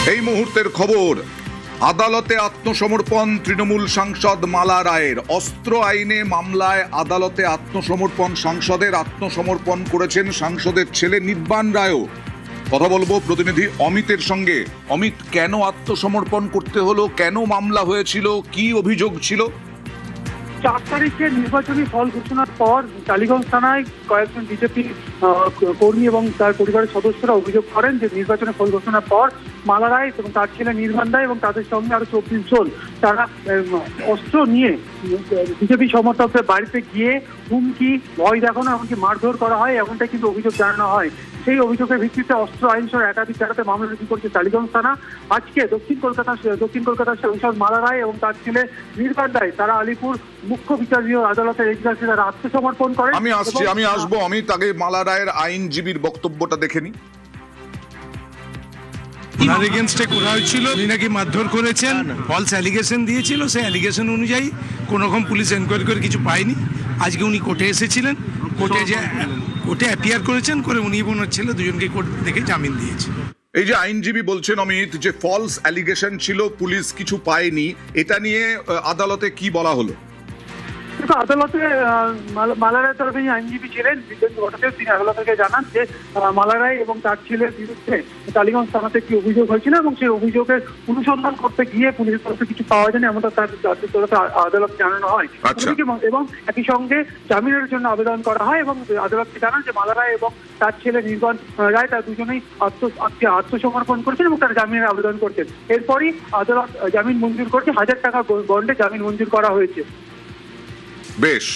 এই মুহূর্তের খবর, আদালতে আত্মসমর্পণ তৃণমূল সাংসদ মালা রায়ের। অস্ত্র আইনে মামলায় আদালতে আত্মসমর্পণ সাংসদের। আত্মসমর্পণ করেছেন সাংসদের ছেলে নির্বাণ রায়ও। কথা বলবো প্রতিনিধি অমিতের সঙ্গে। অমিত, কেন আত্মসমর্পণ করতে হলো, কেন মামলা হয়েছিল, কি অভিযোগ ছিল? 4 তারিখে নির্বাচনী ফল ঘোষণার পর টালিগঞ্জ থানায় কয়েকজন বিজেপি কর্মী এবং তার পরিবারের সদস্যরা অভিযোগ করেন যে নির্বাচনের ফল ঘোষণার পর মালা রায় এবং তার ছেলে নির্বাণ রায় এবং তাদের সঙ্গে আরো 24 জন তারা অস্ত্র নিয়ে বিজেপি সমর্থকদের বাড়িতে গিয়ে হুমকি, ভয় দেখানো, এমনকি মারধর করা হয়, এমনটাই কিন্তু অভিযোগ জানানো হয়। সেই অভিযোগের ভিত্তিতে অস্ত্র আইন সহ একাধিক জায়গাতে মামলা রুজু করছে টালিগঞ্জ থানা। আজকে দক্ষিণ কলকাতার সাংসদ মালা রায় এবং তার ছেলে নির্বাণ রায় তারা আলিপুর মুখ্য বিচারীয় আদালতের এজলাসে তারা আত্মসমর্পণ করেন। আমি আসবো অমিত, আগে মালা রায়ের আইনজীবীর বক্তব্যটা দেখে নি। ওনার এগেনস্টে করা হয়েছিল, উনি নাকি মারধর করেছেন, ফলস অ্যালিগেশন দিয়েছিল। সেই অ্যালিগেশন অনুযায়ী কোনো রকম পুলিশ এনকোয়ারি করে কিছু পায়নি। আজকে উনি কোর্টে এসেছিলেন, কোর্টে অ্যাপিয়ার করেছেন, করে উনি এবং ওনার ছেলে দুজনকে কোর্ট থেকে জামিন দিয়েছে। এই যে আইনজীবী বলছেন অমিত যে ফলস অ্যালিগেশন ছিল, পুলিশ কিছু পায়নি, এটা নিয়ে আদালতে কি বলা হলো? আদালতে মালা রায়ের তরফে আইনজীবী ছিলেন বিজেপি ভট্টাচার্য, তিনি আদালতকে জানান যে মালা রায় এবং তার ছেলের বিরুদ্ধে টালিগঞ্জ থানাতে কি অভিযোগ হয়েছিল এবং সেই অভিযোগের অনুসন্ধান করতে গিয়ে পুলিশের তরফে কিছু পাওয়া যায়নি, এমনটা তার তরফে আদালত জানানো হয়। এবং একই সঙ্গে জামিনের জন্য আবেদন করা হয় এবং আদালতকে জানান যে মালা রায় এবং তার ছেলে নির্বাণ রায় তার দুজনেই আত্মসমর্পণ করেছেন এবং তারা জামিনের আবেদন করছেন। এরপরই আদালত জামিন মঞ্জুর করছে, 1000 টাকা বন্ডে জামিন মঞ্জুর করা হয়েছে। বেশ।